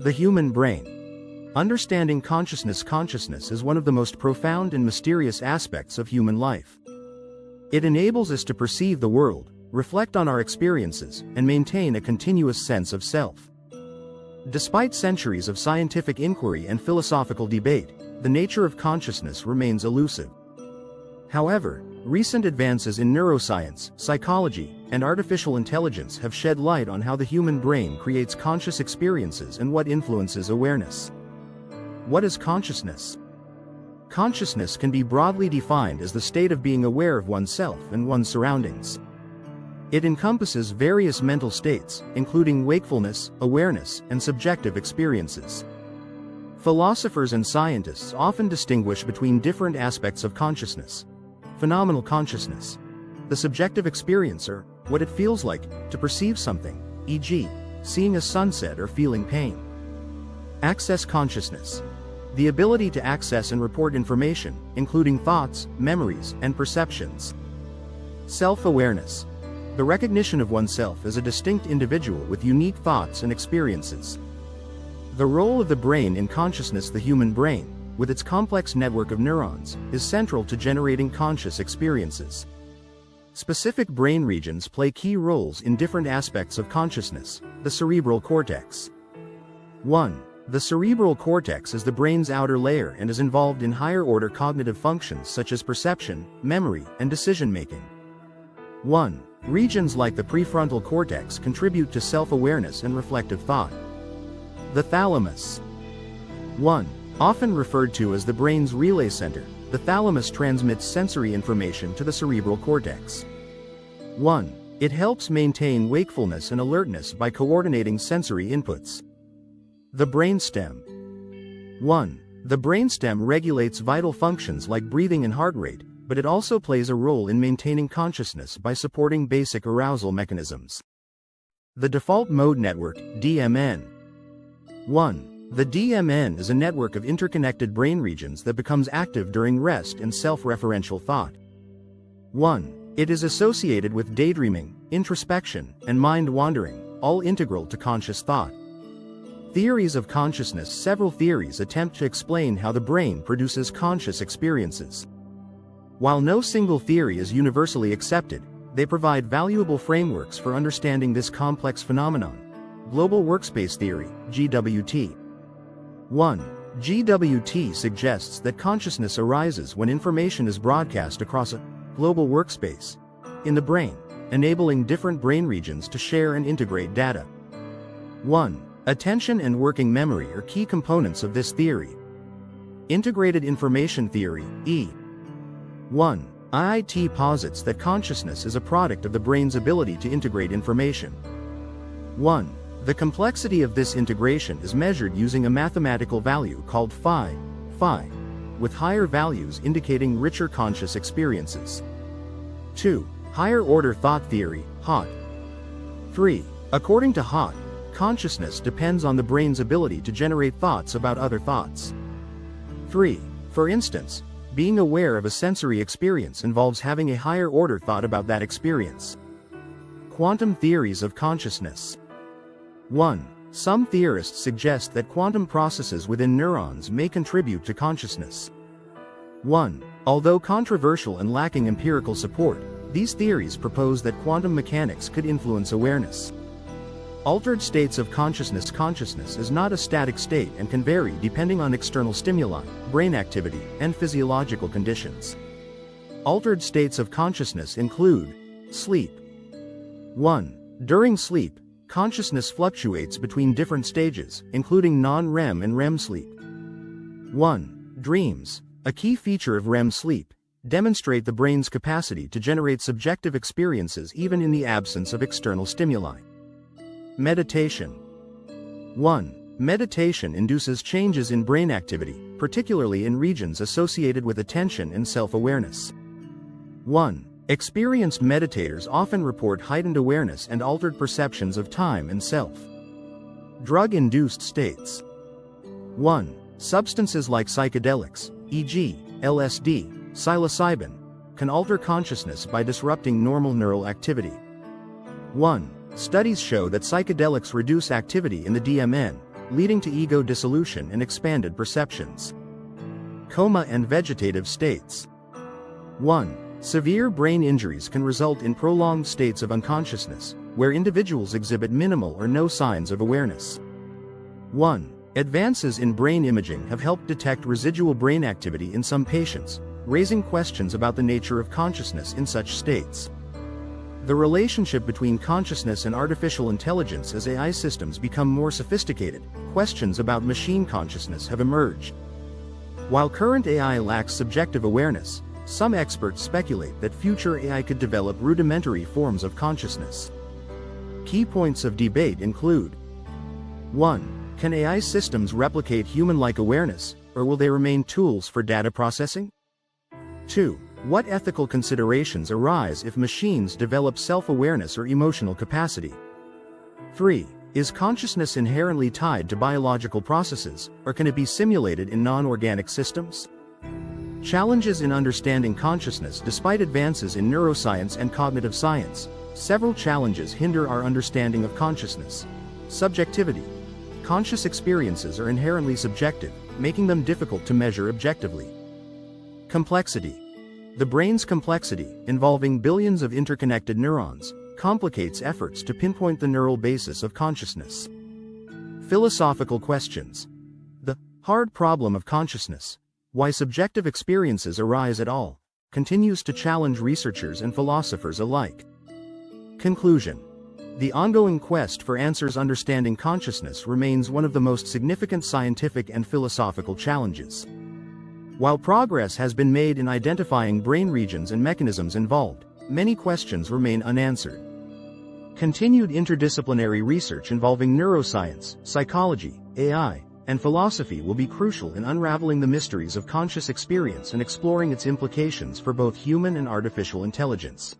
The human brain. Understanding consciousness. Consciousness is one of the most profound and mysterious aspects of human life. It enables us to perceive the world, reflect on our experiences, and maintain a continuous sense of self. Despite centuries of scientific inquiry and philosophical debate, the nature of consciousness remains elusive. However, recent advances in neuroscience, psychology, and artificial intelligence have shed light on how the human brain creates conscious experiences and what influences awareness. What is consciousness? Consciousness can be broadly defined as the state of being aware of oneself and one's surroundings. It encompasses various mental states, including wakefulness, awareness, and subjective experiences. Philosophers and scientists often distinguish between different aspects of consciousness. Phenomenal consciousness. The subjective experiencer, what it feels like to perceive something, e.g., seeing a sunset or feeling pain. Access consciousness. The ability to access and report information, including thoughts, memories, and perceptions. Self-awareness. The recognition of oneself as a distinct individual with unique thoughts and experiences. The role of the brain in consciousness. The human brain, with its complex network of neurons, is central to generating conscious experiences. Specific brain regions play key roles in different aspects of consciousness. The cerebral cortex. 1. The cerebral cortex is the brain's outer layer and is involved in higher-order cognitive functions such as perception, memory, and decision-making. 1. Regions like the prefrontal cortex contribute to self-awareness and reflective thought. The thalamus. 1. Often referred to as the brain's relay center, the thalamus transmits sensory information to the cerebral cortex. 1. It helps maintain wakefulness and alertness by coordinating sensory inputs. The brainstem. 1. The brainstem regulates vital functions like breathing and heart rate, but it also plays a role in maintaining consciousness by supporting basic arousal mechanisms. The default mode network, DMN. 1. The DMN is a network of interconnected brain regions that becomes active during rest and self-referential thought. 1. It is associated with daydreaming, introspection, and mind-wandering, all integral to conscious thought. Theories of consciousness. Several theories attempt to explain how the brain produces conscious experiences. While no single theory is universally accepted, they provide valuable frameworks for understanding this complex phenomenon. Global Workspace Theory, GWT. 1. GWT suggests that consciousness arises when information is broadcast across a global workspace in the brain, enabling different brain regions to share and integrate data. 1. Attention and working memory are key components of this theory. Integrated Information Theory, E. 1. IIT posits that consciousness is a product of the brain's ability to integrate information. 1. The complexity of this integration is measured using a mathematical value called phi, with higher values indicating richer conscious experiences. 2. Higher order thought theory, HOT. 3. According to HOT, consciousness depends on the brain's ability to generate thoughts about other thoughts. 3. For instance, being aware of a sensory experience involves having a higher order thought about that experience. Quantum theories of consciousness. 1. Some theorists suggest that quantum processes within neurons may contribute to consciousness. 1. Although controversial and lacking empirical support, these theories propose that quantum mechanics could influence awareness. Altered states of consciousness. Consciousness is not a static state and can vary depending on external stimuli, brain activity, and physiological conditions. Altered states of consciousness include sleep. 1. During sleep, consciousness fluctuates between different stages, including non-REM and REM sleep. 1. Dreams, a key feature of REM sleep, demonstrate the brain's capacity to generate subjective experiences even in the absence of external stimuli. Meditation. 1. Meditation induces changes in brain activity, particularly in regions associated with attention and self-awareness. 1. Experienced meditators often report heightened awareness and altered perceptions of time and self. Drug-induced states. 1. Substances like psychedelics, e.g., LSD, psilocybin, can alter consciousness by disrupting normal neural activity. 1. Studies show that psychedelics reduce activity in the DMN, leading to ego dissolution and expanded perceptions. Coma and vegetative states. 1. Severe brain injuries can result in prolonged states of unconsciousness, where individuals exhibit minimal or no signs of awareness. 1. Advances in brain imaging have helped detect residual brain activity in some patients, raising questions about the nature of consciousness in such states. The relationship between consciousness and artificial intelligence. As AI systems become more sophisticated, questions about machine consciousness have emerged. While current AI lacks subjective awareness, some experts speculate that future AI could develop rudimentary forms of consciousness. Key points of debate include: 1. Can AI systems replicate human-like awareness, or will they remain tools for data processing? 2. What ethical considerations arise if machines develop self-awareness or emotional capacity? 3. Is consciousness inherently tied to biological processes, or can it be simulated in non-organic systems? Challenges in understanding consciousness. Despite advances in neuroscience and cognitive science, several challenges hinder our understanding of consciousness. Subjectivity. Conscious experiences are inherently subjective, making them difficult to measure objectively. Complexity. The brain's complexity, involving billions of interconnected neurons, complicates efforts to pinpoint the neural basis of consciousness. Philosophical questions. The hard problem of consciousness, why subjective experiences arise at all, continues to challenge researchers and philosophers alike. Conclusion. The ongoing quest for answers. Understanding consciousness remains one of the most significant scientific and philosophical challenges. While progress has been made in identifying brain regions and mechanisms involved, many questions remain unanswered. Continued interdisciplinary research involving neuroscience, psychology, AI, and philosophy will be crucial in unraveling the mysteries of conscious experience and exploring its implications for both human and artificial intelligence.